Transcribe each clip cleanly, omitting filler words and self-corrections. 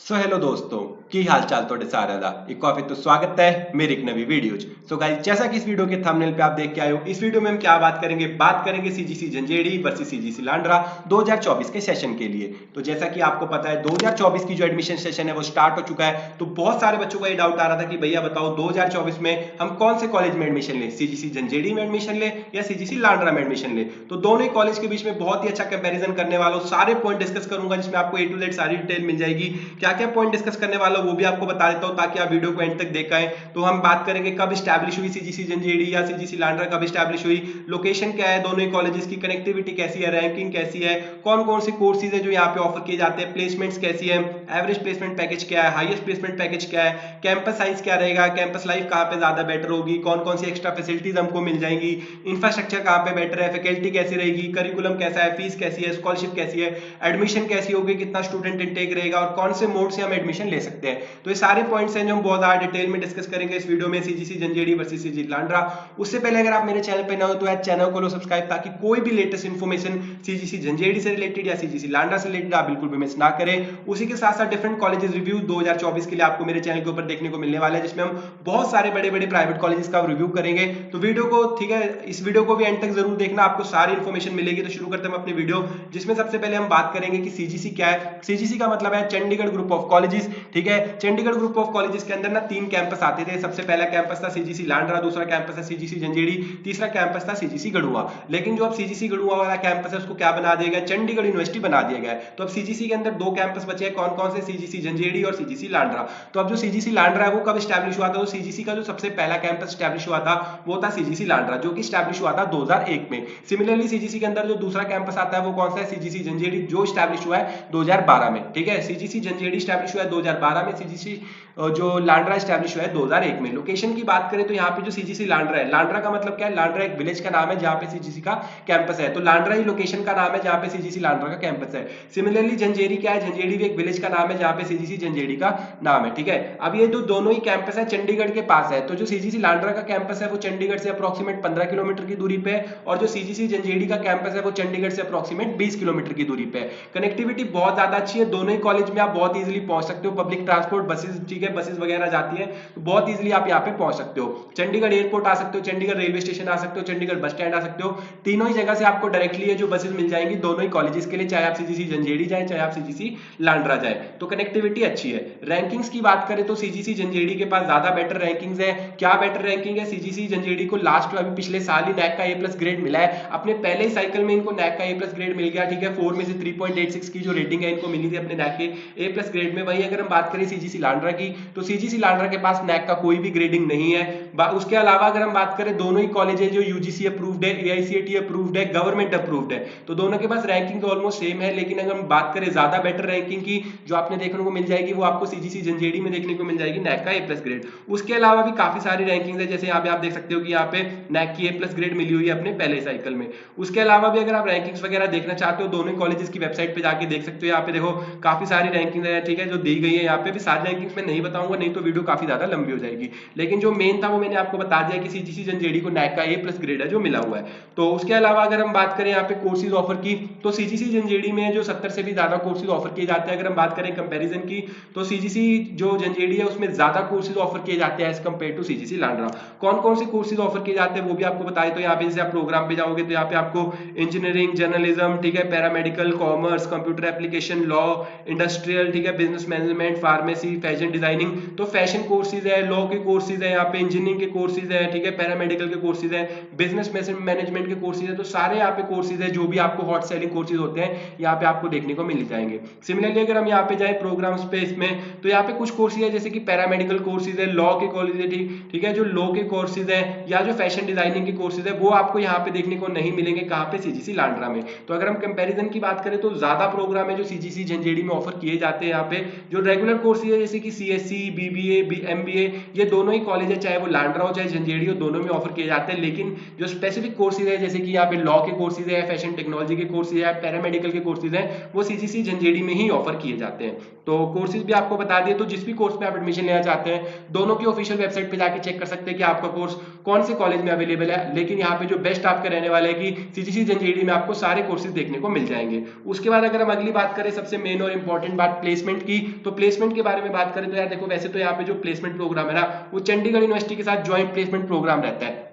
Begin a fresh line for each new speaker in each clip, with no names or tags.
Hello दोस्तों की हाल चाल तोड़े सारे दा एक काफी तो स्वागत है मेरी एक नवी वीडियोज। गाइस जैसा कि इस वीडियो के थंबनेल पे आप देख के आए हो, इस वीडियो में हम क्या बात करेंगे सीजीसी जंजेड़ी वर्सेस सीजीसी लांडरा 2024 के सेशन के लिए। तो जैसा कि आपको पता है 2024 की जो एडमिशन सेशन है वो स्टार्ट हो चुका है। तो बहुत सारे बच्चों को ये डाउट आ रहा था कि भैया बताओ 2024 में हम कौन से कॉलेज में एडमिशन ले, सीजीसी जंजेड़ी में एडमिशन ले या सीजीसी लांडरा में एडमिशन ले। तो दोनों ही कॉलेज के बीच में बहुत ही अच्छा कंपेरिजन करने वाला हूं, सारे पॉइंट डिस्कस करूंगा जिसमें आपको ए टू जेड सारी डिटेल मिल जाएगी। क्या क्या पॉइंट डिस्कस करने वाला वो भी आपको बता देता हूं ताकि आप वीडियो को एंड तक देख आए। तो हम बात करेंगे कब स्टैब्लिश हुई सीजीसी जंजेड़ी या सीजीसी लांडरा, कब स्टैब्लिश हुई, लोकेशन क्या है दोनों ही कॉलेजेस की, कनेक्टिविटी कैसी है, रैंकिंग कैसी है, कौन कौन से कोर्सेज है जो यहाँ पे ऑफर किए जाते हैं, प्लेसमेंट्स कैसी है, एवरेज प्लेसमेंट पैकेज क्या है, हाईएस्ट प्लेसमेंट पैकेज क्या है, कैंपस साइज क्या रहेगा, कैंपस लाइफ कहाँ पे ज्यादा बेटर होगी, कौन कौन सी एक्स्ट्रा फैसिलिटीज हमको मिल जाएंगी, इंफ्रास्ट्रक्चर कहाँ पे बेटर है, फैकल्टी कैसी रहेगी, करिकुलम कैसा है, फीस कैसी है, स्कॉलरशिप कैसी है, एडमिशन कैसी होगी, कितना स्टूडेंट इंटेक रहेगा और कौन से मोड से हम एडमिशन ले सकते हैं। तो ये सारे पॉइंट्स हैं जो हम बहुत ज्यादा डिटेल में डिस्कस करेंगे इस वीडियो में, सीजीसी जंजेड़ी वर्सेस सीजीसी लांडरा। उससे पहले अगर आप मेरे चैनल पे नए हो तो यार चैनल को लो सब्सक्राइब, ताकि कोई भी लेटेस्ट इन्फॉर्मेशन सीजीसी जंजेड़ी से रिलेटेड या सीजीसी लांडरा से रिलेटेड आप बिल्कुल भी मिस ना करें। उसी के साथ साथ डिफरेंट कॉलेजेस रिव्यू 2024 के लिए आपको मेरे चैनल के ऊपर देखने को मिलने वाला है, जिसमें हम बहुत सारे बड़े बड़े प्राइवेट कॉलेजेस का रिव्यू करेंगे। तो वीडियो को ठीक है, इस वीडियो को भी एंड तक जरूर देखना, आपको सारी इन्फॉर्मेशन मिलेगी। तो शुरू करते हैं अपनी वीडियो, जिसमें सबसे पहले हम बात करेंगे कि सीजीसी क्या है। सीजीसी का मतलब है चंडीगढ़ ग्रुप ऑफ कॉलेजेस। ठीक है, चंडीगढ़ ग्रुप ऑफ कॉलेजेस के अंदर ना 3 कैंपस आते थे। सबसे पहला कैंपस था सीजीसी लांडरा, दूसरा कैंपस है सीजीसी जंजेड़ी, तीसरा कैंपस था सीजीसी गढ़ुआ। लेकिन जो अब सीजीसी गढ़ुआ वाला कैंपस है उसको क्या बना दिया गया, चंडीगढ़ यूनिवर्सिटी बना दिया गया है। तो अब सीजीसी के अंदर 2 कैंपस बचे हैं, कौन कौन से, सीजीसी जंजेड़ी और सीजीसी लांडरा। तो अब जो सीजीसी लांडरा है वो कब स्टैब्लिश हुआ था, तो सीजीसी का जो सबसे पहला कैंपस स्टैब्लिश हुआ था वो था सीजीसी लांडरा, जो कि स्टैब्लिश हुआ था 2001 में। सिमिलरली सीजीसी के अंदर जो दूसरा कैंपस आता है वो कौन सा है, सीजीसी जंजेड़ी, जो स्टैब्लिश हुआ है 2012 में। ठीक है, सीजीसी जंजेड़ी स्टैब्लिश हुआ है 2012 में, सीजीसी जो लांडरा स्टैब्लिश हुआ है 2001 में। लोकेशन की बात करें तो यहाँ पे जो सीजीसी लांडरा है, लांडरा का मतलब क्या है, लांडरा एक विलेज का नाम है जहाँ पे सीजीसी का कैंपस है। तो लांडरा ही लोकेशन का नाम है जहाँ पे सीजीसी लांडरा का कैंपस है। सिमिलरली जंजेड़ी क्या है, जंजेड़ी भी एक विलेज का नाम है जहाँ पे सीजीसी जंजेड़ी का नाम है। ठीक है, अब ये जो दोनों ही कैंपस है चंडीगढ़ के पास है। तो जो सीजीसी लांडरा का कैंपस है वो चंडीगढ़ से अप्रोक्सीमेट 15 किलोमीटर की दूरी पे है, और जो सीजीसी जंजेड़ी का कैंपस है वो चंडीगढ़ से अप्रोक्सीमेट 20 किलोमीटर की दूरी पे है। कनेक्टिविटी बहुत ज्यादा अच्छी है, दोनों ही कॉलेज में आप बहुत इजीली पहुंच सकते हो। पब्लिक ट्रांसपोर्ट बसेस, ठीक है, बसेस वगैरह जाती है, तो बहुत इजीली आप यहाँ पे पहुंच सकते हो। चंडीगढ़ एयरपोर्ट आ सकते हो, चंडीगढ़ रेलवे स्टेशन आ सकते हो, चंडीगढ़ बस स्टैंड आ सकते हो। तीनों ही जगह से आपको डायरेक्टली ये जो बसेस मिल जाएंगी दोनों ही कॉलेजेस के लिए, चाहे आप सीजीसी जंजेड़ी जाए चाहे आप सीजीसी लांडरा जाए। तो कनेक्टिविटी अच्छी है। रैंकिंग्स की बात करें तो सीजीसी जंजेड़ी के पास ज्यादा बेटर रैंकिंग्स है। क्या बेटर रैंकिंग है, सीजीसी जंजेड़ी को लास्ट अभी पिछले साल ही नैक का ए+ ग्रेड मिला है। अपने पहले ही साइकिल में इनको नैक का ए+ ग्रेड मिल गया। ठीक है, 4 में से 3.86 की जो रेटिंग है इनको मिली थी अपने नैक के ए+ ग्रेड में। वही अगर हम बात करें सीजीसी लांडरा की, तो सीजीसी लांडरा के पास नैक का कोई भी ग्रेडिंग नहीं है। उसके अलावा अगर हम बात करें, दोनों ही कॉलेज है जो यूजीसी अप्रूव्ड है, एआईसीटीई अप्रूव्ड है, गवर्नमेंट अप्रूव्ड है। तो दोनों के पास रैंकिंग तो ऑलमोस्ट सेम है, लेकिन अगर हम बात करें ज्यादा बेटर रैंकिंग की जो आपने देखने को मिल जाएगी वो आपको सीजीसी जंजेड़ी में देखने को मिल जाएगी, नैक का ए+ ग्रेड। उसके अलावा भी काफी सारी रैंकिंग है, जैसे यहाँ पे आप देख सकते हो कि यहाँ पे नैक की ए+ ग्रेड मिली हुई है अपने पहले साइकिल में। उसके अलावा भी अगर आप रैंकिंग्स वगैरह देखना चाहते हो दोनों कॉलेजेस की वेबसाइट पे जाके देख सकते हो। यहाँ पे देखो काफी सारी रैंकिंग है, ठीक है, जो दी गई है। यहाँ पे भी सारी रैंकिंग्स मैं नहीं बताऊंगा, नहीं तो वीडियो काफी ज्यादा लंबी हो जाएगी। लेकिन जो मेन था वो मैंने आपको बता दिया कि सीजीसी जंजेड़ी को नैक का ए+ ग्रेड है जो मिला हुआ है। तो उसके अलावा अगर हम बात करें यहाँ पे कोर्सेज ऑफर की, तो सीजीसी जंजेड़ी में जो 70 से भी ज्यादा कोर्सेज ऑफर किए जाते हैं। अगर हम बात करें कंपैरिजन की, तो सीजीसी जो जंजेड़ी है उसमें ज्यादा कोर्सेज ऑफर किए जाते हैं as compare to CGC Landra. कौन कौन से कोर्सेज ऑफर किए जाते हैं वो भी आपको बताए। तो यहाँ पे जैसे आप प्रोग्राम पे जाओगे तो यहाँ पे आपको इंजीनियरिंग, जर्नलिज्म, ठीक है, paramedical, commerce, computer application, law, industrial, ठीक है, business management, pharmacy, fashion designing, तो फैशन कोर्सेज है, लॉ के कोर्सेज है, यहाँ पे इंजीनियरिंग के कोर्सेज है, ठीक है, पैरामेडिकल के कोर्सेज है, बिजनेस मैनेजमेंट के कोर्सेज है। तो सारे यहाँ पे कोर्सेज है जो भी आपको हॉट सेलिंग कोर्सेज होते हैं यहाँ पे आपको देखने को मिल जाएंगे। सिमिलरली अगर हम यहाँ पे जाए प्रोग्राम्स पे इसमें, तो यहाँ पे कुछ कोर्सेज है जैसे कि पैरामेडिकल कोर्सेज है, लॉ के कॉलेज है, ठीक है, जो लॉ के कोर्सेज है या जो फैशन डिजाइनिंग के कोर्सेज है वो आपको यहाँ पे देखने को नहीं मिलेंगे। कहाँ पे, सीजीसी लांडरा में। तो अगर हम कंपैरिजन की बात करें तो ज्यादा प्रोग्राम है जो सीजीसी जंजेड़ी में ऑफर किए जाते हैं। यहाँ पे जो रेगुलर कोर्सेज है जैसे कि सीएससी, बीबीए, एमबीए, ये दोनों ही कॉलेज है, चाहे वो लांडरा हो चाहे जंजेड़ी हो, दोनों में ऑफर किए जाते हैं। लेकिन जो स्पेसिफिक कोर्सेज है जैसे कि यहाँ पे लॉ के कोर्सेज है, फैशन टेक्नोलॉजी के कोर्सेज है, पैरामेडिकल के कोर्सेज है, वो सीजीसी जंजेड़ी में ही ऑफर किए जाते हैं। तो कोर्सेज भी आपको बता दिए। तो जिस भी कोर्स में आप एडमिशन लेना चाहते हैं दोनों की ऑफिशियल वेबसाइट पे जाके चेक कर सकते हैं कि आपका कोर्स कौन से कॉलेज में अवेलेबल है। लेकिन यहाँ पे जो बेस्ट आपके रहने वाला है कि सीजीसी जंजेड़ी में आपको सारे कोर्सेज देखने को मिल जाएंगे। उसके बाद अगर हम अगली बात करें सबसे मेन और इंपॉर्टेंट बात प्लेसमेंट की, तो प्लेसमेंट के बारे में बात करें तो यार देखो वैसे तो यहाँ पे जो प्लेसमेंट प्रोग्राम है ना वो चंडीगढ़ यूनिवर्सिटी के साथ ज्वाइंट प्लेसमेंट प्रोग्राम रहता है,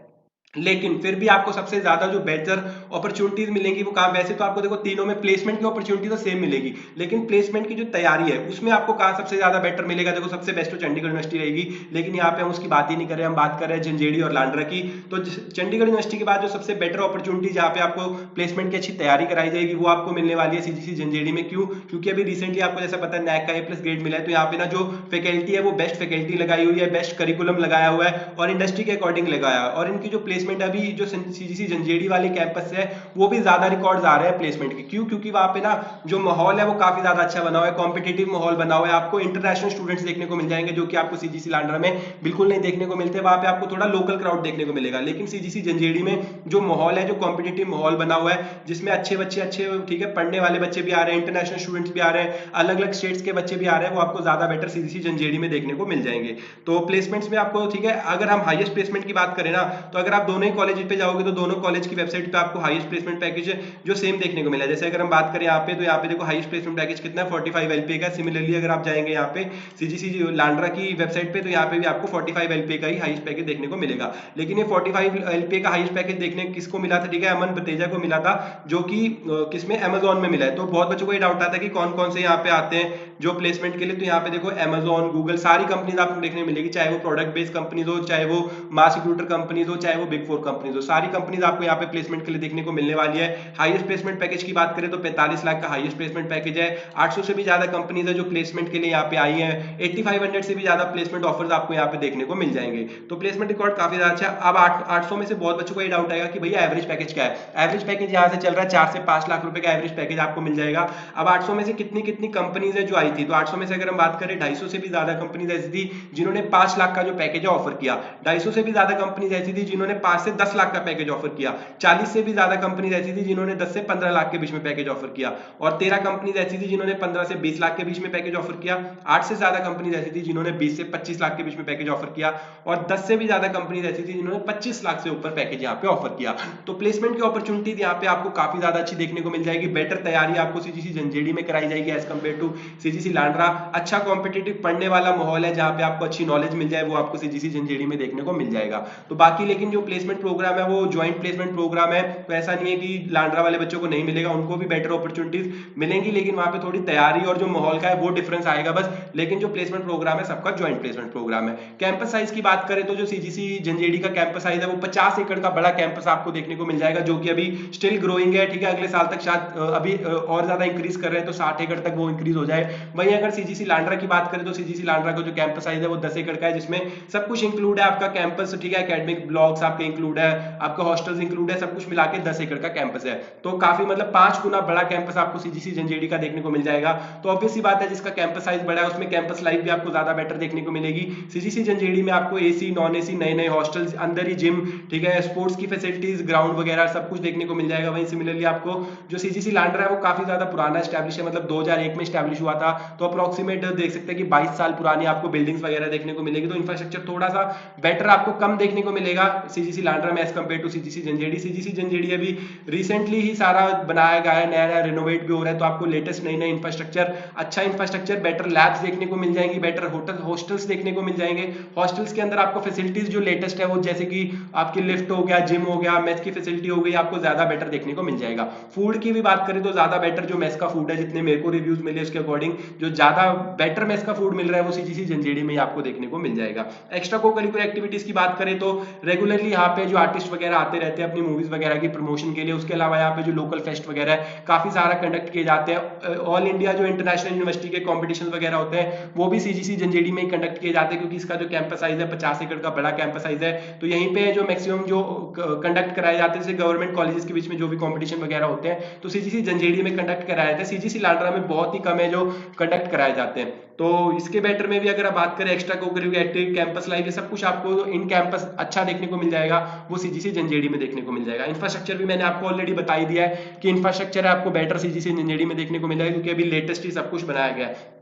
लेकिन फिर भी आपको सबसे ज्यादा जो बेहतर अपॉर्चुनिटीज मिलेंगी वो कहाँ, वैसे तो आपको देखो तीनों में प्लेसमेंट की अपॉर्चुनिटी तो सेम मिलेगी, लेकिन प्लेसमेंट की जो तैयारी है उसमें आपको कहाँ सबसे ज्यादा बेटर मिलेगा। देखो सबसे बेस्ट तो चंडीगढ़ यूनिवर्सिटी रहेगी, लेकिन यहाँ पे हम उसकी बात ही नहीं कर रहे, हम बात कर रहे हैं झंझेड़ी और लांडरा की। तो चंडीगढ़ यूनिवर्सिटी के बाद जो सबसे बेटर अपॉर्चुनिटी जहाँ पे आपको प्लेसमेंट की अच्छी तैयारी कराई जाएगी वो आपको मिलने वाली है सीजीसी झंझेड़ी में। क्यों? क्योंकि अभी रिसेंटली आपको जैसा पता है नैक का A+ ग्रेड मिला है, तो यहाँ पे ना जो फैकल्टी है वो बेस्ट फैकल्टी लगाई हुई है, बेस्ट करिकुलम लगाया हुआ है और इंडस्ट्री के अकॉर्डिंग लगाया है। और इनकी जो प्लेसमेंट अभी जो सीजीसी झंझेड़ी वाले कैंपस है वो भी ज्यादा रिकॉर्ड्स आ रहे हैं प्लेसमेंट के। क्यों? क्योंकि वहां पे ना जो माहौल है वो काफी ज्यादा अच्छा बना हुआ है, कॉम्पिटिटिव माहौल बना हुआ है, आपको इंटरनेशनल स्टूडेंट्स देखने को मिल जाएंगे जो कि आपको सीजीसी लांडरा में बिल्कुल नहीं देखने को मिलते। वहां पे आपको थोड़ा लोकल क्राउड देखने को मिलेगा, लेकिन सीजीसी झंझेड़ी में जो माहौल है, जो कॉम्पिटिटिव माहौल बना हुआ है जिसमें अच्छे बच्चे अच्छे ठीक है पढ़ने वाले बच्चे भी आ रहे हैं, इंटरनेशनल स्टूडेंट्स भी आ रहे हैं, अलग अलग स्टेट्स के बच्चे भी आ रहे हैं, वो आपको ज्यादा बेटर सीजीसी झंझेड़ी में देखने को मिल जाएंगे। तो प्लेसमेंट्स में आपको ठीक है, अगर हम हाईएस्ट प्लेसमेंट की बात करें ना तो अगर आप दोनों ही कॉलेज पे जाओगे तो दोनों कॉलेज की वेबसाइट पे आपको हाईएस्ट प्लेसमेंट पैकेज जो सेम देखने को मिला है। जैसे अगर हम बात करें यहाँ पे, तो यहाँ पे देखो हाईएस्ट प्लेसमेंट पैकेज कितना है, 45 LPA का। सिमिलरली अगर आप जाएंगे यहाँ पे सीजीसी लांडरा की वेबसाइट पे तो यहाँ पे भी आपको 45 LPA का ही हाईएस्ट पैकेज देखने को मिलेगा। लेकिन ये 45 LPA का हाईएस्ट पैकेज देखने किसको मिला था, ठीक है, अमन बतेजा को मिला था, जो कि किसमें अमेजोन में मिला है। तो बहुत बच्चों को ये डाउट आता है कि कौन कौन से यहाँ पे आते हैं जो प्लेसमेंट के लिए, तो यहाँ पे देखो अमेजोन, गूगल, सारी कंपनीज आपको देखने मिलेगी, चाहे वो प्रोडक्ट बेस्ड कंपनीज हो, चाहे वो मास रिक्रूटर कंपनीज हो, चाहे वो बिग 4 कंपनीज हो, सारी कंपनीज आपको यहाँ पे प्लेसमेंट के लिए देखने को मिलने वाली है। हाईएस्ट प्लेसमेंट पैकेज की बात करें तो 45 लाख का हाईएस्ट प्लेसमेंट पैकेज है। 800 से भी ज्यादा कंपनीज है जो प्लेसमेंट के लिए यहाँ पे आई है। 8500 से भी ज्यादा प्लेसमेंट ऑफर्स आपको यहाँ पे देखने को मिल जाएंगे। तो प्लेसमेंट रिकॉर्ड काफी ज्यादा अच्छा। अब 800 में से बहुत बच्चों को ये डाउट आएगा कि भैया एवरेज पैकेज क्या है। एवरेज पैकेज यहाँ से चल रहा है 4 से 5 लाख रुपए का एवरेज पैकेज आपको मिल जाएगा। अब 800 में से कितनी कितनी कंपनीज है जो आई थी, तो 800 में से अगर हम बात करें 250 से भी ज्यादा कंपनीज ऐसी थी जिन्होंने 5 लाख का जो पैकेज है ऑफर किया। 250 से भी ज्यादा कंपनीज ऐसी थी जिन्होंने 5 से 10 लाख का पैकेज ऑफर किया। 40 से भी ज्यादा कंपनीज ऐसी थी जिन्होंने 10 से 15 लाख के बीच में पैकेज ऑफर किया। और 13 कंपनीज ऐसी थी जिन्होंने 15 से 20 लाख के बीच में पैकेज ऑफर किया। 8 से ज्यादा कंपनीज ऐसी थी जिन्होंने 20 से 25 लाख के बीच में पैकेज ऑफर किया। और 10 से भी ज्यादा कंपनीज ऐसी थी जिन्होंने 25 लाख से ऊपर पैकेज यहाँ पे ऑफर किया। तो प्लेसमेंट की अपॉर्चुनिटी यहाँ पे आपको काफी ज्यादा अच्छी देखने को मिल जाएगी। बेटर तैयारी आपको सीजीसी झंझेड़ी में कराई जाएगी as compare to CGC Landra. अच्छा कॉम्पिटिटिव पढ़ने वाला माहौल है जहाँ पे आपको अच्छी नॉलेज मिल जाए, वो आपको सीजीसी झंझेड़ी में देखने को मिल जाएगा। तो बाकी लेकिन जो प्लेसमेंट प्रोग्राम है वो ज्वाइंट प्लेसमेंट प्रोग्राम है, तो ऐसा नहीं है कि लांडरा वाले बच्चों को नहीं मिलेगा, उनको भी बेटर अपॉर्चुनिटीज मिलेंगी, लेकिन वहां पे थोड़ी तैयारी और जो माहौल का है वो डिफरेंस आएगा बस। लेकिन जो प्लेसमेंट प्रोग्राम है सबका ज्वाइंट प्लेसमेंट प्रोग्राम है। कैंपस साइज की बात करें तो जो सीजीसी झंझेड़ी का कैंपस साइज है वो 50 एकड़ का बड़ा कैंपस आपको देखने को मिल जाएगा, जो कि अभी स्टिल ग्रोइंग है, ठीक है। अगले साल तक शायद अभी और ज्यादा इंक्रीज कर रहे हैं तो 60 एकड़ तक वो इंक्रीज हो जाए। वहीं अगर सीजीसी लांडरा की बात करें तो सीजीसी लांडरा का जो कैंपस साइज है वो 10 एकड़ का है, जिसमें सब कुछ इंक्लूड है, आपका कैंपस, ठीक है, एकेडमिक ब्लॉक्स आपके इंक्लूड है, आपका हॉस्टल्स इंक्लूड है, सब कुछ मिला के 10 एकड़ का कैंपस है। तो काफी मतलब 5 गुना बड़ा कैंपस आपको सीजीसी झंझेड़ी का देखने को मिल जाएगा। तो ऑब्वियस सी बात है जिसका कैंपस साइज बड़ा है उसमें कैंपस लाइफ भी आपको ज्यादा बेटर देखने को मिलेगी। सीजीसी झंझेड़ी में आपको एसी, नॉन एसी, नए नए हॉस्टल्स, अंदर ही जिम, ठीक है, स्पोर्ट्स की फैसिलिटीज, ग्राउंड वगैरह सब कुछ देखने को मिल जाएगा। वहीं सिमिलरली आपको जो सीजीसी लांडरा है वो काफी ज्यादा पुराना एस्टैब्लिश है, मतलब 2001 में एस्टैब्लिश हुआ था, तो अप्रोक्सीमेट देख सकते हैं कि 22 साल पुरानी आपको बिल्डिंग्स वगैरह देखने को मिलेगी। तो इंफ्रास्ट्रक्चर थोड़ा सा बेटर आपको कम देखने को मिलेगा सीजीसी लांडरा में as compare to CGC Jhanjeri. CGC Jhanjeri अभी रिसेंटली ही सारा बनाया गया है, नया नया रिनोवेट भी हो रहा है, तो आपको लेटेस्ट नई नई इंफ्रास्ट्रक्चर, अच्छा इंफ्रास्ट्रक्चर, बेटर लैब्स देखने को मिल जाएंगी, बेटर हॉस्टल्स देखने को मिल जाएंगे। हॉस्टल्स के अंदर आपको फैसिलिटीज जो लेटेस्ट है वो जैसे कि आपकी लिफ्ट हो गया, जिम हो गया, मेस की फैसिलिटी हो गई, आपको ज्यादा बेटर देखने को मिल जाएगा। फूड की भी बात करें तो ज्यादा बेटर जो मेस का फूड है, जितने मेरे को रिव्यूज मिले उसके अकॉर्डिंग जो ज्यादा बेटर मेस का फूड मिल रहा है वो सीजीसी झंझेड़ी में आपको देखने को मिल जाएगा। एक्स्ट्रा को करिकुलर एक्टिविटीज की बात करें तो रेगुलरली यहाँ पे जो आर्टिस्ट वगैरह आते रहते हैं अपनी मूवीज वगैरह की प्रमोशन के लिए, उसके अलावा यहाँ पे जो लोकल फेस्ट वगैरह है काफी सारा कंडक्ट किए जाते हैं। ऑल इंडिया जो इंटरनेशनल यूनिवर्सिटी के कॉम्पिटिशन वगैरह होते हैं वो भी सीजीसी झंझेड़ी में ही कंडक्ट किए जाते हैं, क्योंकि इसका जो कैंपस साइज है 50 एकड़ का बड़ा कैंपस साइज है। तो यहीं पे जो मैक्सिमम जो कंडक्ट कराए जाते हैं, जैसे गवर्नमेंट कॉलेजेस के बीच में जो भी कॉम्पिटिशन वगैरह होते हैं तो सीजीसी झंझेड़ी में कंडक्ट कराए जाते हैं। सीजीसी लांडरा में बहुत ही कम है जो कंडक्ट कराए जाते हैं। तो इसके बेटर में भी अगर आप बात करें extra co-curricular activity, campus life, ये सब कुछ आपको इन कैंपस अच्छा देखने को मिल जाएगा, वो सीजीसी झंझेड़ी में देखने को मिल जाएगा। इंफ्रास्ट्रक्चर भी मैंने आपको ऑलरेडी बता ही दिया है कि इंफ्रास्ट्रक्चर आपको बेटर सीजीसी झंझेड़ी में देखने को मिलेगा, क्योंकि अभी लेटेस्ट ही सब कुछ बनाया गया है।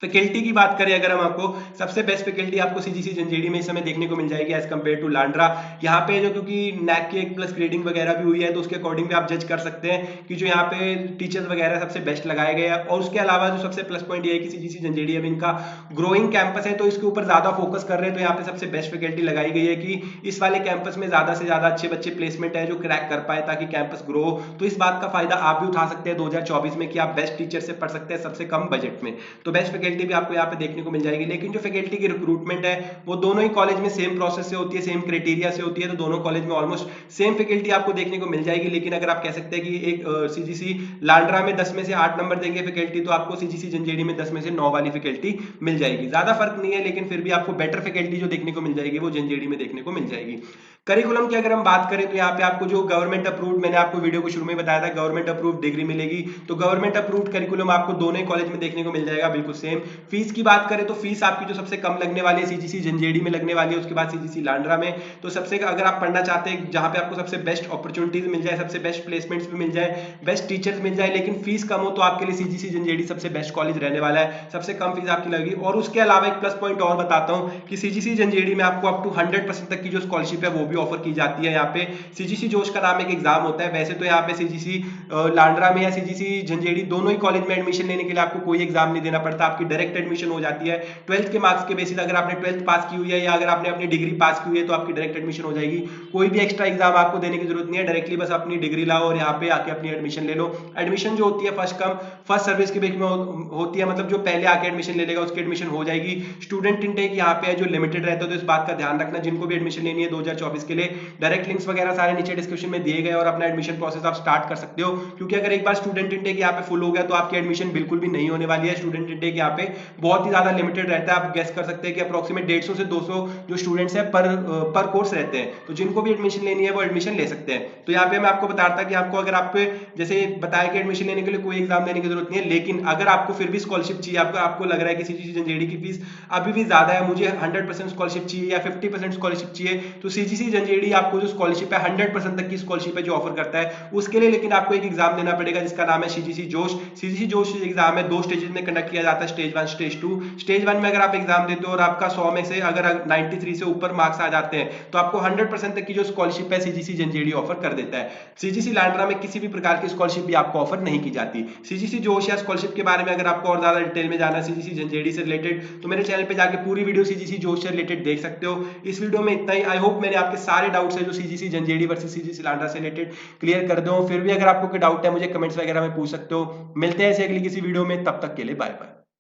फैकल्टी की बात करें अगर हम आपको सबसे बेस्ट फैकल्टी आपको सीजीसी जंजेड़ी में इस समय देखने को मिल जाएगी एज कम्पेयर टू लांड्रा। यहाँ पे जो क्योंकि नैक की 1+ ग्रेडिंग वगैरह भी हुई है तो उसके अकॉर्डिंग भी आप जज कर सकते हैं कि जो यहाँ पे टीचर्स वगैरह सबसे बेस्ट लगाए गए हैं। और उसके अलावा जो सबसे प्लस पॉइंट ये है कि सीजीसी जंजेड़ी अब इनका ग्रोइंग कैंपस है तो इसके ऊपर ज्यादा फोकस कर रहे हैं, तो यहाँ पे सबसे बेस्ट फैकल्टी लगाई गई है कि इस वाले कैंपस में ज्यादा से ज्यादा अच्छे बच्चे प्लेसमेंट है जो क्रैक कर पाए ताकि कैंपस ग्रो हो। तो इस बात का फायदा आप भी उठा सकते हैं 2024 में कि आप बेस्ट टीचर से पढ़ सकते हैं सबसे कम बजट में। तो बेस्ट फैकल्टी भी आपको यहाँ पे देखने को मिल जाएगी। लेकिन जो फैकल्टी की रिक्रूटमेंट है वो दोनों ही कॉलेज में सेम प्रोसेस से होती है, सेम क्राइटेरिया से होती है, तो दोनों कॉलेज में ऑलमोस्ट सेम फैकल्टी आपको देखने को मिल जाएगी। लेकिन अगर आप कह सकते हैं कि एक सीजीसी लांड्रा में 10 में से 8 नंबर देंगे फैकल्टी तो आपको सीजीसी जंजेड़ी में 10 में से 9 वाली फैकल्टी मिल जाएगी। ज्यादा फर्क नहीं है लेकिन फिर भी आपको बेटर फैकल्टी जो देखने को मिल जाएगी वो जंजेड़ी में देखने को मिल जाएगी। करिकुलम की अगर हम बात करें तो यहाँ पे आपको जो गवर्नमेंट अप्रूव्ड, मैंने आपको वीडियो को शुरू में बताया था, गवर्नमेंट अप्रूव्ड डिग्री मिलेगी। तो गवर्नमेंट अप्रूव्ड करिकुलम आपको दोनों ही कॉलेज में देखने को मिल जाएगा बिल्कुल सेम। फीस की बात करें तो फीस आपकी जो सबसे कम लगने वाली है सीजीसी जंजेड़ी में लगने वाली है, उसके बाद सीजीसी लांड्रा में। तो सबसे अगर आप पढ़ना चाहते हैं जहां पे आपको सबसे बेस्ट अपॉर्चुनिटीज मिल जाए, सबसे बेस्ट प्लेसमेंट्स भी मिल जाए, बेस्ट टीचर्स मिल जाए, लेकिन फीस कम हो, तो आपके लिए सीजीसी जंजेड़ी सबसे बेस्ट कॉलेज रहने वाला है, सबसे कम फीस आपकी लगेगी। और उसके अलावा एक प्लस पॉइंट और बताता हूं कि सीजीसी जंजेड़ी में आपको अप टू 100% तक की जो स्कॉलरशिप है वो भी ऑफर की जाती है। यहाँ पे सीजीसी जोश का नाम एक एग्जाम होता है, वैसे तो यहाँ पे सीजीसी लांड्रा में या सीजीसी जंजेड़ी दोनों ही कॉलेज में एडमिशन लेने के लिए आपको कोई एग्जाम नहीं देना पड़ता, आपकी डायरेक्ट एडमिशन हो जाती है 12th के मार्क्स के बेसिस। अगर आपने 12th पास की हुई है या अगर आपने अपनी डिग्री पास की हुई है तो आपकी डायरेक्ट एडमिशन हो जाएगी, कोई भी एक्स्ट्रा एग्जाम आपको देने की जरूरत नहीं है, डायरेक्टली बस अपनी डिग्री लाओ और यहाँ पे आके अपनी एडमिशन ले लो। एडमिशन जो होती है फर्स्ट कम फर्स्ट सर्विस के बेस में होती है, मतलब जो पहले आके एडमिशन ले लेगा उसकी एडमिशन हो जाएगी। स्टूडेंट इनटेक यहाँ पे है जो लिमिटेड रहता है, तो इस बात का ध्यान रखना जिनको भी एडमिशन लेनी है 2024 के लिए। डायरेक्ट लिंक्स वगैरह सारे नीचे डिस्क्रिप्शन में दिए गए और अपना एडमिशन प्रोसेस आप स्टार्ट कर सकते हो, क्योंकि अगर एक बार स्टूडेंट इनटेक यहाँ पे फुल हो गया तो आपकी एडमिशन बिल्कुल भी नहीं होने वाली है। स्टूडेंट इनटेक यहाँ पे बहुत ही ज्यादा लिमिटेड रहता है, आप गेस कर सकते हैं कि अप्रोक्सीमेट 150 से 200 जो स्टूडेंट्स हैं पर कोर्स रहते हैं, तो जिनको भी एडमिशन लेनी है वो एडमिशन ले सकते हैं। तो यहाँ पे मैं आपको बताता कि आपको अगर आप जैसे बताया कि एडमिशन लेने के लिए कोई एग्जाम देने की जरूरत नहीं है, लेकिन अगर आपको फिर भी स्कॉलरशिप चाहिए, आपको लग रहा है कि सीजीसी जंजेड़ी की फीस अभी भी ज्यादा है, मुझे 100% स्कॉलरशिप चाहिए या 50% स्कॉलरशिप चाहिए, तो सीजीसी जंजेड़ी आपको जो स्कॉलरशिप है 100% तक की स्कॉलरशिप है जो ऑफर करता है। उसके लिए लेकिन आपको एक एग्जाम देना पड़ेगा जिसका नाम है सीजीसी जोश। सीजीसी जोश एग्जाम है, 2 स्टेजेस में कंडक्ट किया जाता है, स्टेज 1 स्टेज 2। स्टेज 1 में अगर आप एग्जाम देते हो और आपका 100 में से अगर 93 से ऊपर मार्क्स आ जाते हैं तो आपको 100% तक की जो स्कॉलरशिप है सीजीसी जंजेड़ी ऑफर कर देता है। सीजीसी लांड्रा में किसी भी प्रकार की स्कॉलरशिप भी आपको ऑफर नहीं की जाती। सीजीसी जोश या स्कॉलरशिप के बारे में अगर आपको और ज्यादा डिटेल में जाना है सीजीसी जंजेड़ी से रिलेटेड तो मेरे चैनल पे जाके पूरी वीडियो सीजीसी जोश से रिलेटेड देख सकते हो। इस वीडियो में इतना ही। आई होप मैंने आपके सारे डाउट्स है जो सीजीसी जंजेड़ी वर्सेस सीजीसी लांड्रा से रिलेटेड क्लियर कर दूं। फिर भी अगर आपको कोई डाउट है मुझे कमेंट्स वगैरह में पूछ सकते हो। मिलते हैं ऐसे अगली किसी वीडियो में, तब तक के लिए बाय बाय।